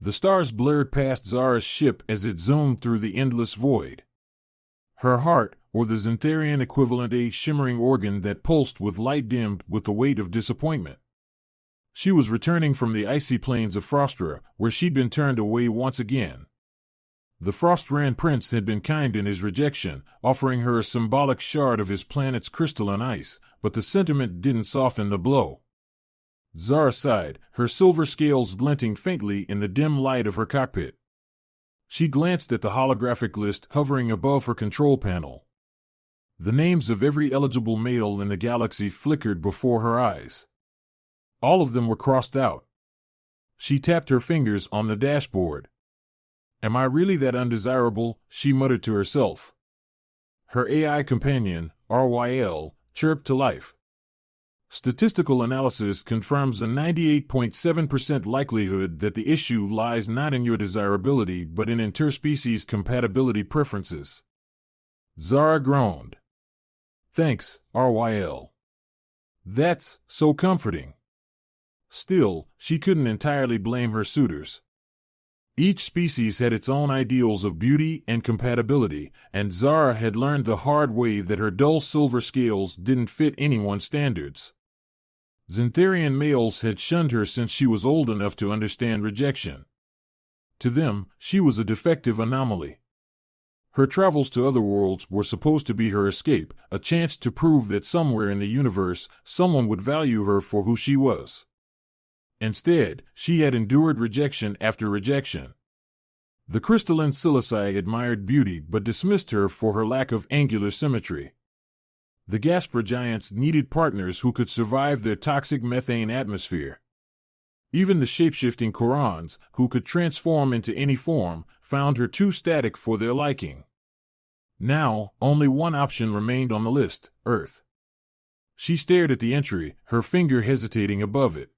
The stars blurred past Zara's ship as it zoomed through the endless void. Her heart, or the Xantharian equivalent, a shimmering organ that pulsed with light dimmed with the weight of disappointment. She was returning from the icy plains of Frostra, where she'd been turned away once again. The Frostran prince had been kind in his rejection, offering her a symbolic shard of his planet's crystalline ice, but the sentiment didn't soften the blow. Zara sighed, her silver scales glinting faintly in the dim light of her cockpit. She glanced at the holographic list hovering above her control panel. The names of every eligible male in the galaxy flickered before her eyes. All of them were crossed out. She tapped her fingers on the dashboard. "Am I really that undesirable?" she muttered to herself. Her AI companion, RYL, chirped to life. Statistical analysis confirms a 98.7% likelihood that the issue lies not in your desirability but in interspecies compatibility preferences. Zara groaned. "Thanks, RYL. That's so comforting." Still, she couldn't entirely blame her suitors. Each species had its own ideals of beauty and compatibility, and Zara had learned the hard way that her dull silver scales didn't fit anyone's standards. Xantharian males had shunned her since she was old enough to understand rejection. To them, she was a defective anomaly. Her travels to other worlds were supposed to be her escape, a chance to prove that somewhere in the universe, someone would value her for who she was. Instead, she had endured rejection after rejection. The crystalline silici admired beauty but dismissed her for her lack of angular symmetry. The Gaspra giants needed partners who could survive their toxic methane atmosphere. Even the shapeshifting Korans, who could transform into any form, found her too static for their liking. Now, only one option remained on the list: Earth. She stared at the entry, her finger hesitating above it.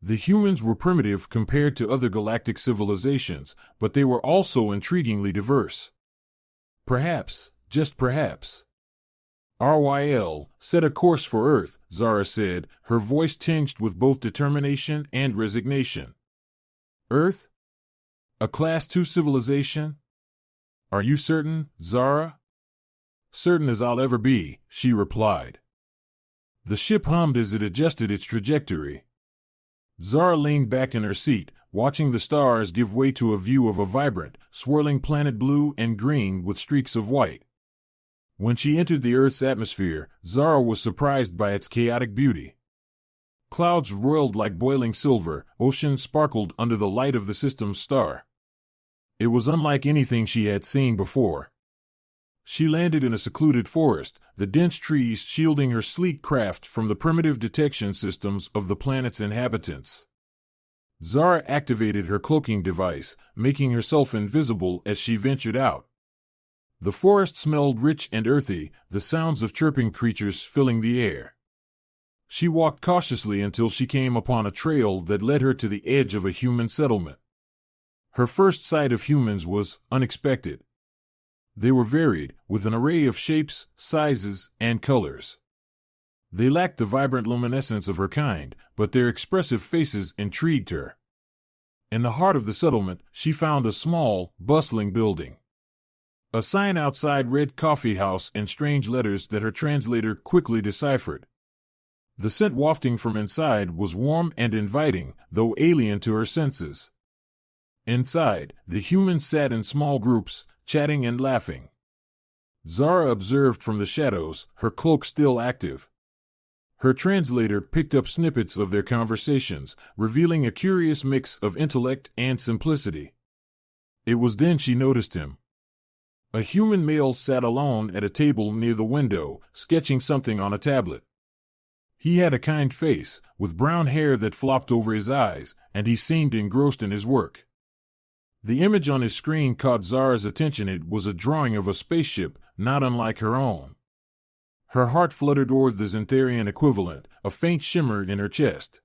The humans were primitive compared to other galactic civilizations, but they were also intriguingly diverse. Perhaps, just perhaps. RYL, set a course for Earth, Zara said, her voice tinged with both determination and resignation. Earth? A Class 2 civilization? Are you certain, Zara? Certain as I'll ever be, she replied. The ship hummed as it adjusted its trajectory. Zara leaned back in her seat, watching the stars give way to a view of a vibrant, swirling planet blue and green with streaks of white. When she entered the Earth's atmosphere, Zara was surprised by its chaotic beauty. Clouds roiled like boiling silver, oceans sparkled under the light of the system's star. It was unlike anything she had seen before. She landed in a secluded forest, the dense trees shielding her sleek craft from the primitive detection systems of the planet's inhabitants. Zara activated her cloaking device, making herself invisible as she ventured out. The forest smelled rich and earthy, the sounds of chirping creatures filling the air. She walked cautiously until she came upon a trail that led her to the edge of a human settlement. Her first sight of humans was unexpected. They were varied, with an array of shapes, sizes, and colors. They lacked the vibrant luminescence of her kind, but their expressive faces intrigued her. In the heart of the settlement, she found a small, bustling building. A sign outside read "Coffee House" in strange letters that her translator quickly deciphered. The scent wafting from inside was warm and inviting, though alien to her senses. Inside, the humans sat in small groups, chatting and laughing. Zara observed from the shadows, her cloak still active. Her translator picked up snippets of their conversations, revealing a curious mix of intellect and simplicity. It was then she noticed him. A human male sat alone at a table near the window, sketching something on a tablet. He had a kind face, with brown hair that flopped over his eyes, and he seemed engrossed in his work. The image on his screen caught Zara's attention. It was a drawing of a spaceship, not unlike her own. Her heart fluttered toward the Xantharian equivalent, a faint shimmer in her chest.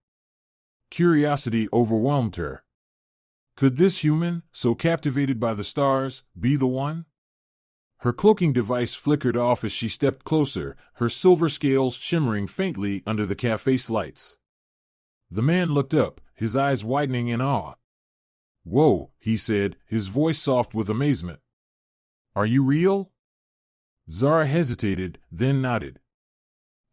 Curiosity overwhelmed her. Could this human, so captivated by the stars, be the one? Her cloaking device flickered off as she stepped closer, her silver scales shimmering faintly under the cafe's lights. The man looked up, his eyes widening in awe. Whoa, he said, his voice soft with amazement. Are you real? Zara hesitated, then nodded.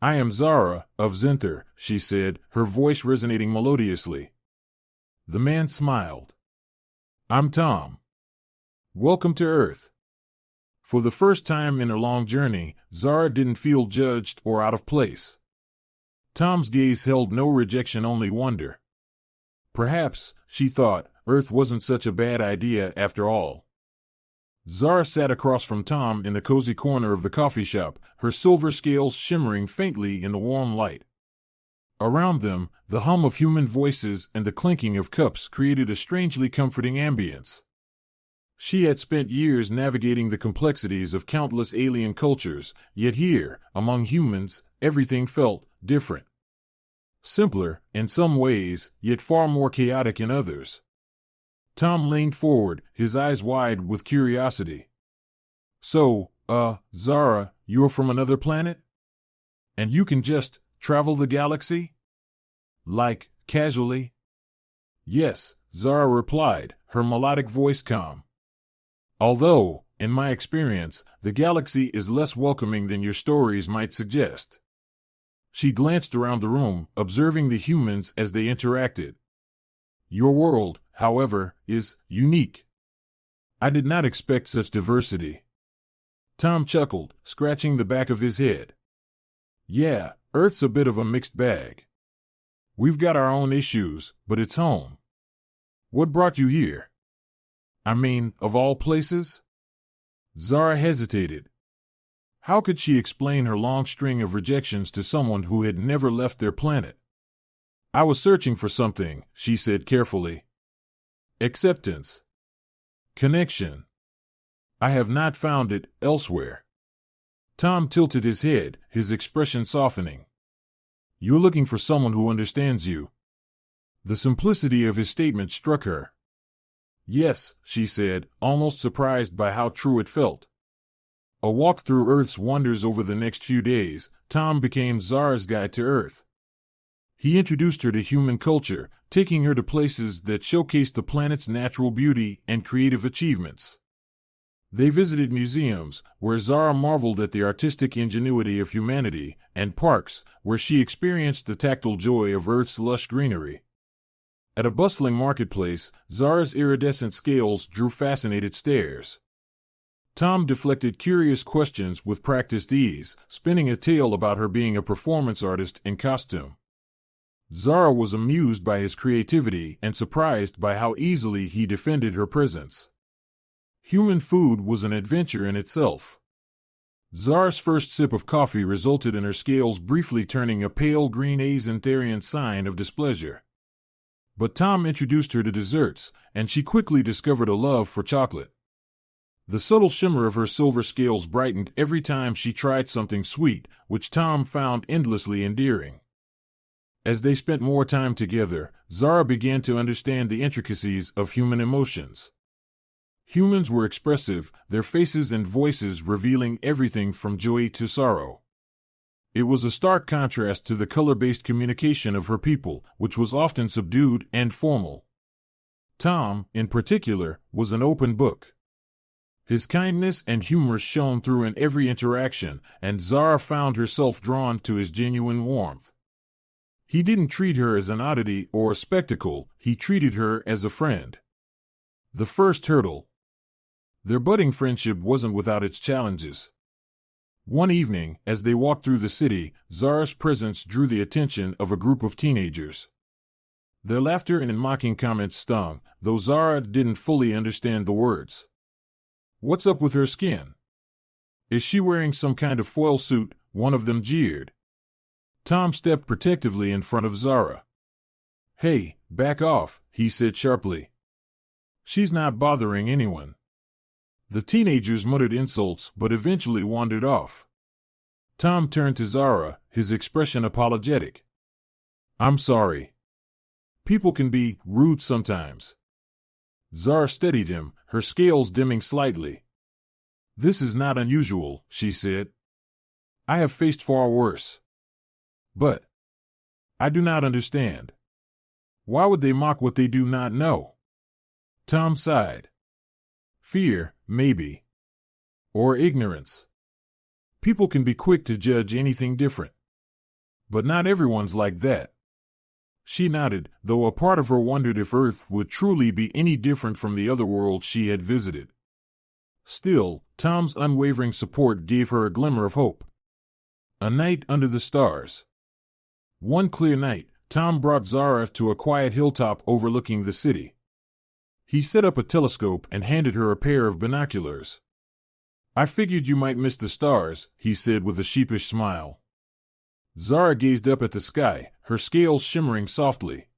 I am Zara, of Zenther, she said, her voice resonating melodiously. The man smiled. I'm Tom. Welcome to Earth. For the first time in her long journey, Zara didn't feel judged or out of place. Tom's gaze held no rejection, only wonder. Perhaps, she thought, Earth wasn't such a bad idea after all. Zara sat across from Tom in the cozy corner of the coffee shop, her silver scales shimmering faintly in the warm light. Around them, the hum of human voices and the clinking of cups created a strangely comforting ambience. She had spent years navigating the complexities of countless alien cultures, yet here, among humans, everything felt different. Simpler, in some ways, yet far more chaotic in others. Tom leaned forward, his eyes wide with curiosity. So, Zara, you're from another planet? And you can just travel the galaxy? Like, casually? Yes, Zara replied, her melodic voice calm. Although, in my experience, the galaxy is less welcoming than your stories might suggest. She glanced around the room, observing the humans as they interacted. Your world, however, is unique. I did not expect such diversity. Tom chuckled, scratching the back of his head. Yeah, Earth's a bit of a mixed bag. We've got our own issues, but it's home. What brought you here? I mean, of all places? Zara hesitated. How could she explain her long string of rejections to someone who had never left their planet? I was searching for something, she said carefully. Acceptance. Connection. I have not found it elsewhere. Tom tilted his head, his expression softening. You're looking for someone who understands you. The simplicity of his statement struck her. Yes, she said, almost surprised by how true it felt. A walk through Earth's wonders over the next few days, Tom became Zara's guide to Earth. He introduced her to human culture, taking her to places that showcased the planet's natural beauty and creative achievements. They visited museums, where Zara marveled at the artistic ingenuity of humanity, and parks, where she experienced the tactile joy of Earth's lush greenery. At a bustling marketplace, Zara's iridescent scales drew fascinated stares. Tom deflected curious questions with practiced ease, spinning a tale about her being a performance artist in costume. Zara was amused by his creativity and surprised by how easily he defended her presence. Human food was an adventure in itself. Zara's first sip of coffee resulted in her scales briefly turning a pale green Xantharian sign of displeasure. But Tom introduced her to desserts, and she quickly discovered a love for chocolate. The subtle shimmer of her silver scales brightened every time she tried something sweet, which Tom found endlessly endearing. As they spent more time together, Zara began to understand the intricacies of human emotions. Humans were expressive, their faces and voices revealing everything from joy to sorrow. It was a stark contrast to the color-based communication of her people, which was often subdued and formal. Tom, in particular, was an open book. His kindness and humor shone through in every interaction, and Zara found herself drawn to his genuine warmth. He didn't treat her as an oddity or a spectacle, he treated her as a friend. The first hurdle. Their budding friendship wasn't without its challenges. One evening, as they walked through the city, Zara's presence drew the attention of a group of teenagers. Their laughter and mocking comments stung, though Zara didn't fully understand the words. What's up with her skin? Is she wearing some kind of foil suit? One of them jeered. Tom stepped protectively in front of Zara. Hey, back off, he said sharply. She's not bothering anyone. The teenagers muttered insults but eventually wandered off. Tom turned to Zara, his expression apologetic. I'm sorry. People can be rude sometimes. Zara steadied him, her scales dimming slightly. This is not unusual, she said. I have faced far worse. But I do not understand. Why would they mock what they do not know? Tom sighed. Fear, maybe. Or ignorance. People can be quick to judge anything different. But not everyone's like that. She nodded, though a part of her wondered if Earth would truly be any different from the other worlds she had visited. Still, Tom's unwavering support gave her a glimmer of hope. A night under the stars. One clear night, Tom brought Zara to a quiet hilltop overlooking the city. He set up a telescope and handed her a pair of binoculars. I figured you might miss the stars, he said with a sheepish smile. Zara gazed up at the sky, her scales shimmering softly.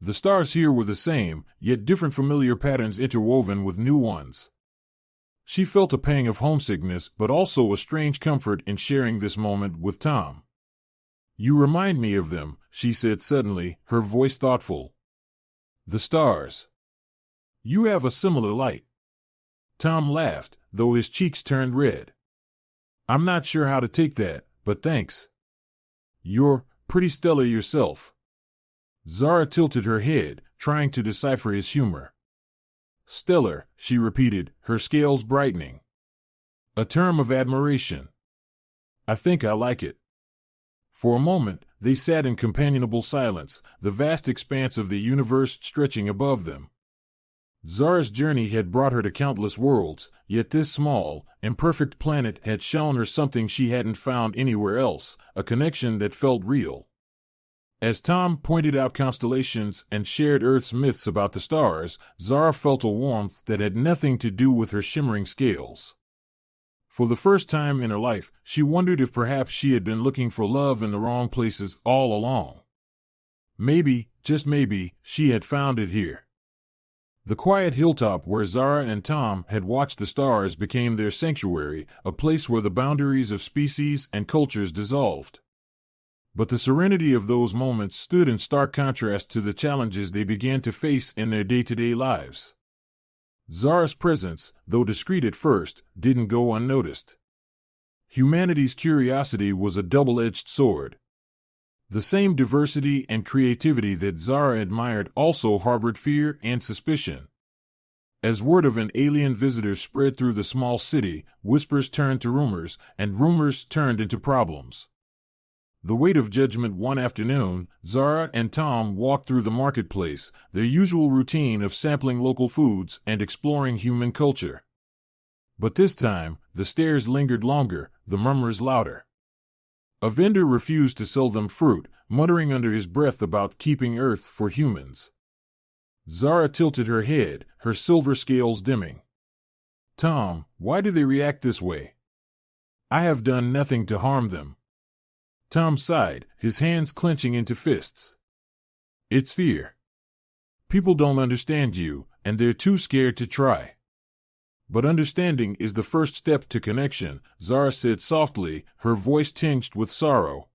The stars here were the same, yet different familiar patterns interwoven with new ones. She felt a pang of homesickness, but also a strange comfort in sharing this moment with Tom. You remind me of them, she said suddenly, her voice thoughtful. The stars. You have a similar light. Tom laughed, though his cheeks turned red. I'm not sure how to take that, but thanks. You're pretty stellar yourself. Zara tilted her head, trying to decipher his humor. Stellar, she repeated, her scales brightening. A term of admiration. I think I like it. For a moment, they sat in companionable silence, the vast expanse of the universe stretching above them. Zara's journey had brought her to countless worlds, yet this small, imperfect planet had shown her something she hadn't found anywhere else, a connection that felt real. As Tom pointed out constellations and shared Earth's myths about the stars, Zara felt a warmth that had nothing to do with her shimmering scales. For the first time in her life, she wondered if perhaps she had been looking for love in the wrong places all along. Maybe, just maybe, she had found it here. The quiet hilltop where Zara and Tom had watched the stars became their sanctuary, a place where the boundaries of species and cultures dissolved. But the serenity of those moments stood in stark contrast to the challenges they began to face in their day-to-day lives. Zara's presence, though discreet at first, didn't go unnoticed. Humanity's curiosity was a double-edged sword. The same diversity and creativity that Zara admired also harbored fear and suspicion. As word of an alien visitor spread through the small city, whispers turned to rumors, and rumors turned into problems. The weight of judgment one afternoon, Zara and Tom walked through the marketplace, their usual routine of sampling local foods and exploring human culture. But this time, the stares lingered longer, the murmurs louder. A vendor refused to sell them fruit, muttering under his breath about keeping Earth for humans. Zara tilted her head, her silver scales dimming. Tom, why do they react this way? I have done nothing to harm them. Tom sighed, his hands clenching into fists. It's fear. People don't understand you, and they're too scared to try. But understanding is the first step to connection, Zara said softly, her voice tinged with sorrow.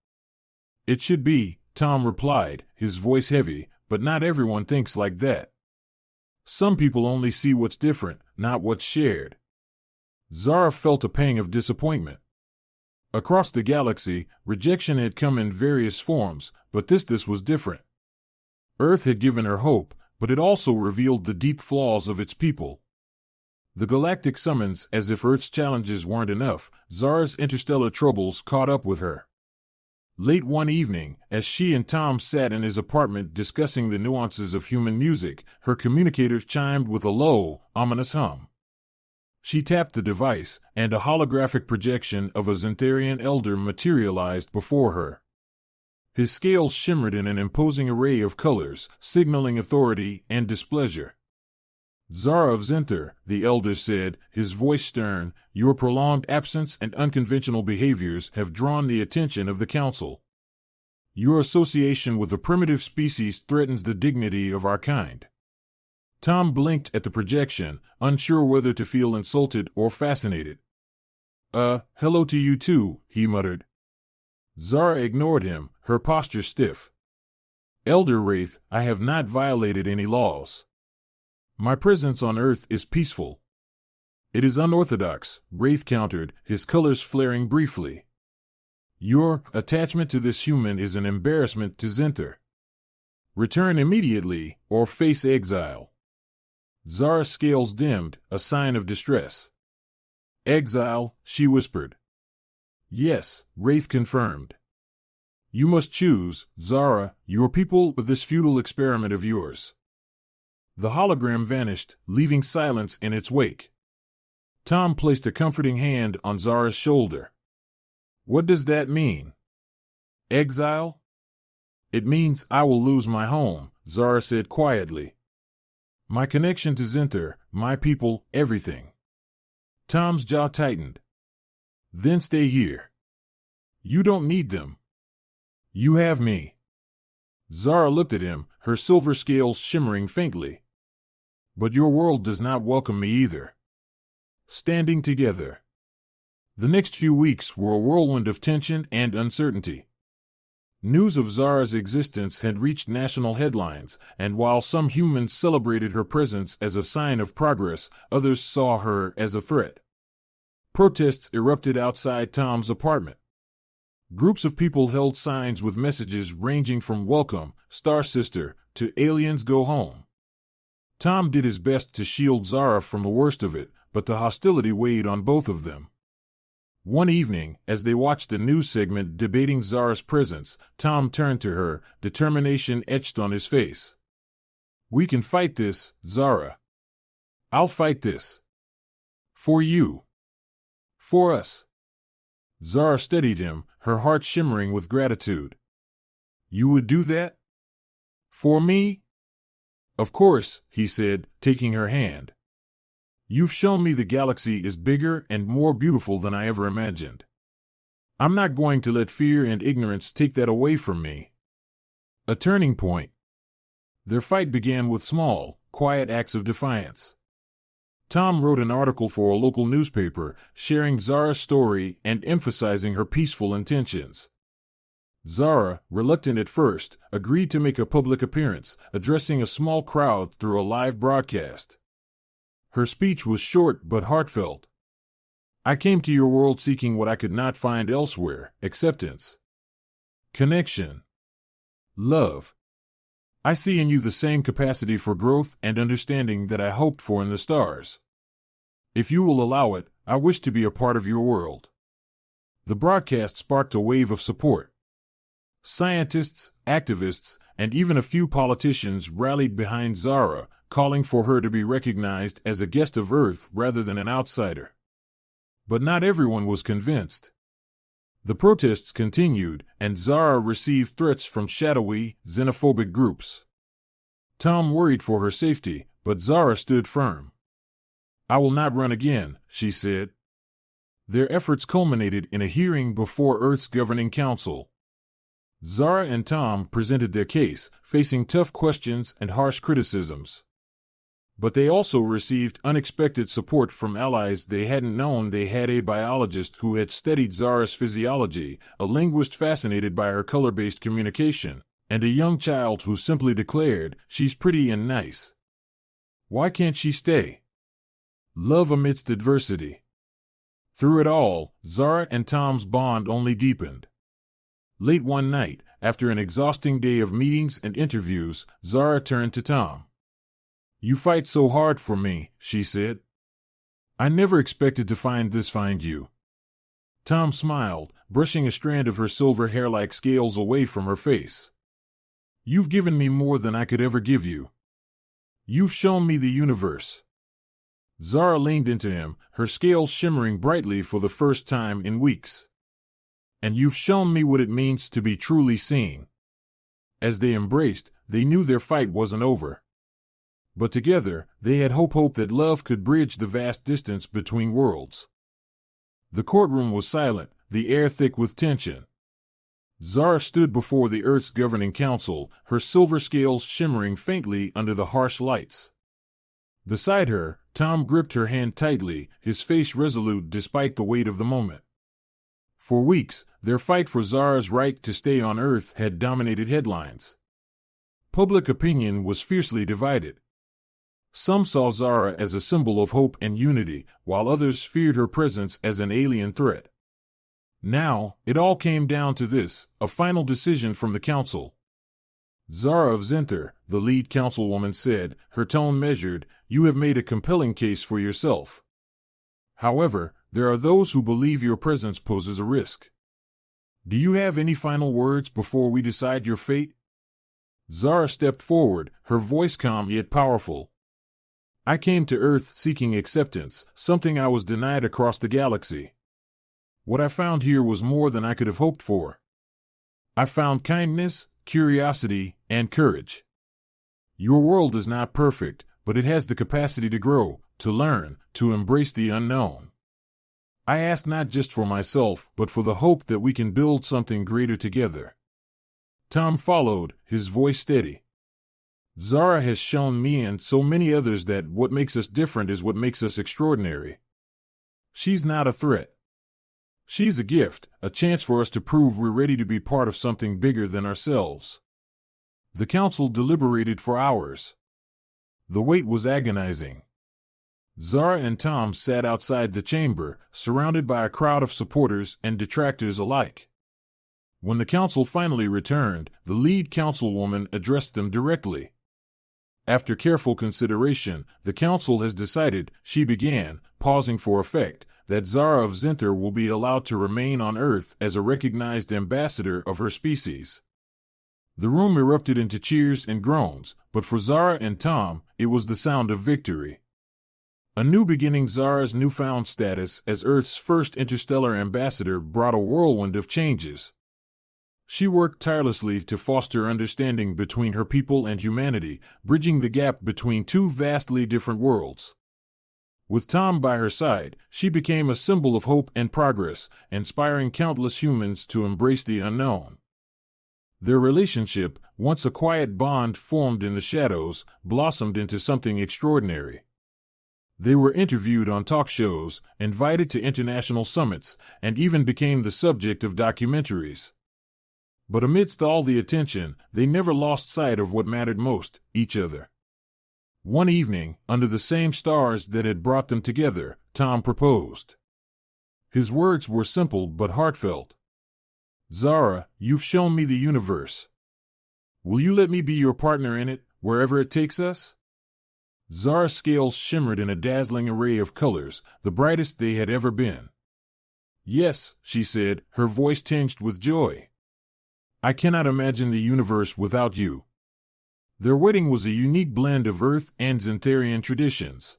It should be, Tom replied, his voice heavy, but not everyone thinks like that. Some people only see what's different, not what's shared. Zara felt a pang of disappointment. Across the galaxy, rejection had come in various forms, but this was different. Earth had given her hope, but it also revealed the deep flaws of its people. The galactic summons, as if Earth's challenges weren't enough, Zara's interstellar troubles caught up with her. Late one evening, as she and Tom sat in his apartment discussing the nuances of human music, her communicator chimed with a low, ominous hum. She tapped the device, and a holographic projection of a Xantharian elder materialized before her. His scales shimmered in an imposing array of colors, signaling authority and displeasure. Zara of Xanthar, the elder said, his voice stern, your prolonged absence and unconventional behaviors have drawn the attention of the council. Your association with a primitive species threatens the dignity of our kind. Tom blinked at the projection, unsure whether to feel insulted or fascinated. Hello to you too, he muttered. Zara ignored him, her posture stiff. Elder Wraith, I have not violated any laws. My presence on Earth is peaceful. It is unorthodox, Wraith countered, his colors flaring briefly. Your attachment to this human is an embarrassment to Xanthar. Return immediately, or face exile. Zara's scales dimmed, a sign of distress. Exile, she whispered. Yes, Wraith confirmed. You must choose, Zara, your people or this futile experiment of yours. The hologram vanished, leaving silence in its wake. Tom placed a comforting hand on Zara's shoulder. What does that mean? Exile? It means I will lose my home, Zara said quietly. My connection to Zinter, my people, everything. Tom's jaw tightened. Then stay here. You don't need them. You have me. Zara looked at him, her silver scales shimmering faintly. But your world does not welcome me either. Standing together. The next few weeks were a whirlwind of tension and uncertainty. News of Zara's existence had reached national headlines, and while some humans celebrated her presence as a sign of progress, others saw her as a threat. Protests erupted outside Tom's apartment. Groups of people held signs with messages ranging from "Welcome, Star Sister," to "Aliens Go Home." Tom did his best to shield Zara from the worst of it, but the hostility weighed on both of them. One evening, as they watched a news segment debating Zara's presence, Tom turned to her, determination etched on his face. We can fight this, Zara. I'll fight this. For you. For us. Zara steadied him, her heart shimmering with gratitude. You would do that? For me? Of course, he said, taking her hand. You've shown me the galaxy is bigger and more beautiful than I ever imagined. I'm not going to let fear and ignorance take that away from me. A turning point. Their fight began with small, quiet acts of defiance. Tom wrote an article for a local newspaper, sharing Zara's story and emphasizing her peaceful intentions. Zara, reluctant at first, agreed to make a public appearance, addressing a small crowd through a live broadcast. Her speech was short but heartfelt. I came to your world seeking what I could not find elsewhere: acceptance, connection, love. I see in you the same capacity for growth and understanding that I hoped for in the stars. If you will allow it, I wish to be a part of your world. The broadcast sparked a wave of support. Scientists, activists, and even a few politicians rallied behind Zara, calling for her to be recognized as a guest of Earth rather than an outsider. But not everyone was convinced. The protests continued, and Zara received threats from shadowy, xenophobic groups. Tom worried for her safety, but Zara stood firm. I will not run again, she said. Their efforts culminated in a hearing before Earth's governing council. Zara and Tom presented their case, facing tough questions and harsh criticisms. But they also received unexpected support from allies they hadn't known. They had a biologist who had studied Zara's physiology, a linguist fascinated by her color-based communication, and a young child who simply declared, she's pretty and nice. Why can't she stay? Love amidst adversity. Through it all, Zara and Tom's bond only deepened. Late one night, after an exhausting day of meetings and interviews, Zara turned to Tom. You fight so hard for me, she said. I never expected to find you. Tom smiled, brushing a strand of her silver hair like scales away from her face. You've given me more than I could ever give you. You've shown me the universe. Zara leaned into him, her scales shimmering brightly for the first time in weeks. And you've shown me what it means to be truly seen. As they embraced, they knew their fight wasn't over. But together, they had hope that love could bridge the vast distance between worlds. The courtroom was silent, the air thick with tension. Zara stood before the Earth's governing council, her silver scales shimmering faintly under the harsh lights. Beside her, Tom gripped her hand tightly, his face resolute despite the weight of the moment. For weeks, their fight for Zara's right to stay on Earth had dominated headlines. Public opinion was fiercely divided. Some saw Zara as a symbol of hope and unity, while others feared her presence as an alien threat. Now, it all came down to this, a final decision from the council. Zara of Zinter, the lead councilwoman said, her tone measured, you have made a compelling case for yourself. However, there are those who believe your presence poses a risk. Do you have any final words before we decide your fate? Zara stepped forward, her voice calm yet powerful. I came to Earth seeking acceptance, something I was denied across the galaxy. What I found here was more than I could have hoped for. I found kindness, curiosity, and courage. Your world is not perfect, but it has the capacity to grow, to learn, to embrace the unknown. I ask not just for myself, but for the hope that we can build something greater together. Tom followed, his voice steady. Zara has shown me and so many others that what makes us different is what makes us extraordinary. She's not a threat. She's a gift, a chance for us to prove we're ready to be part of something bigger than ourselves. The council deliberated for hours. The wait was agonizing. Zara and Tom sat outside the chamber, surrounded by a crowd of supporters and detractors alike. When the council finally returned, the lead councilwoman addressed them directly. After careful consideration, the council has decided, she began, pausing for effect, that Zara of Zinter will be allowed to remain on Earth as a recognized ambassador of her species. The room erupted into cheers and groans, but for Zara and Tom, it was the sound of victory. A new beginning. Zara's newfound status as Earth's first interstellar ambassador brought a whirlwind of changes. She worked tirelessly to foster understanding between her people and humanity, bridging the gap between two vastly different worlds. With Tom by her side, she became a symbol of hope and progress, inspiring countless humans to embrace the unknown. Their relationship, once a quiet bond formed in the shadows, blossomed into something extraordinary. They were interviewed on talk shows, invited to international summits, and even became the subject of documentaries. But amidst all the attention, they never lost sight of what mattered most, each other. One evening, under the same stars that had brought them together, Tom proposed. His words were simple but heartfelt. Zara, you've shown me the universe. Will you let me be your partner in it, wherever it takes us? Zara's scales shimmered in a dazzling array of colors, the brightest they had ever been. Yes, she said, her voice tinged with joy. I cannot imagine the universe without you. Their wedding was a unique blend of Earth and Zinterian traditions.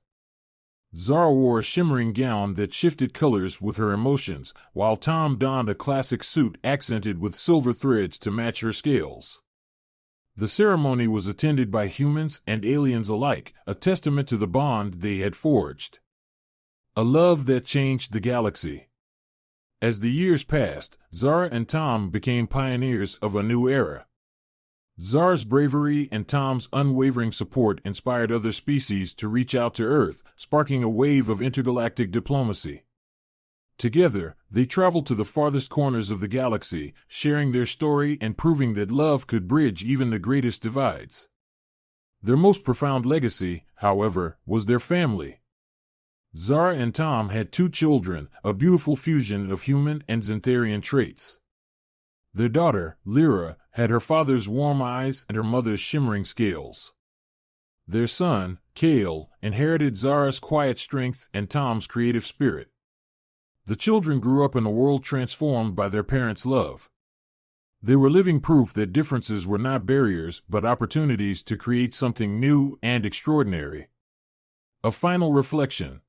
Zara wore a shimmering gown that shifted colors with her emotions, while Tom donned a classic suit accented with silver threads to match her scales. The ceremony was attended by humans and aliens alike, a testament to the bond they had forged. A love that changed the galaxy. As the years passed, Zara and Tom became pioneers of a new era. Zara's bravery and Tom's unwavering support inspired other species to reach out to Earth, sparking a wave of intergalactic diplomacy. Together, they traveled to the farthest corners of the galaxy, sharing their story and proving that love could bridge even the greatest divides. Their most profound legacy, however, was their family. Zara and Tom had 2 children, a beautiful fusion of human and Zinterian traits. Their daughter, Lyra, had her father's warm eyes and her mother's shimmering scales. Their son, Kale, inherited Zara's quiet strength and Tom's creative spirit. The children grew up in a world transformed by their parents' love. They were living proof that differences were not barriers but opportunities to create something new and extraordinary. A final reflection.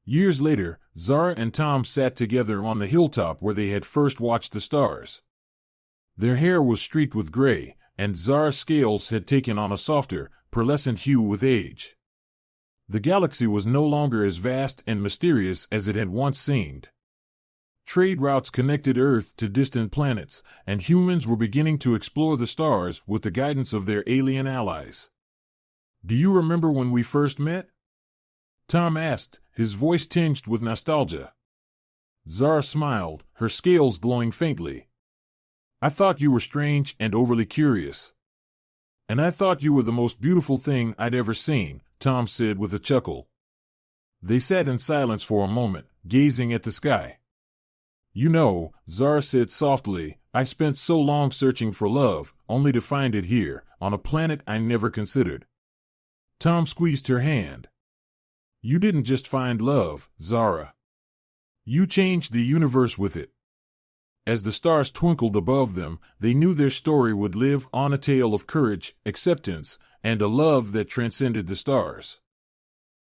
Years later, Zara and Tom sat together on the hilltop where they had first watched the stars. Their hair was streaked with gray, and Zara's scales had taken on a softer, pearlescent hue with age. The galaxy was no longer as vast and mysterious as it had once seemed. Trade routes connected Earth to distant planets, and humans were beginning to explore the stars with the guidance of their alien allies. Do you remember when we first met? Tom asked, his voice tinged with nostalgia. Zara smiled, her scales glowing faintly. I thought you were strange and overly curious. And I thought you were the most beautiful thing I'd ever seen, Tom said with a chuckle. They sat in silence for a moment, gazing at the sky. You know, Zara said softly, I spent so long searching for love, only to find it here, on a planet I never considered. Tom squeezed her hand. You didn't just find love, Zara. You changed the universe with it. As the stars twinkled above them, they knew their story would live on, a tale of courage, acceptance, and a love that transcended the stars.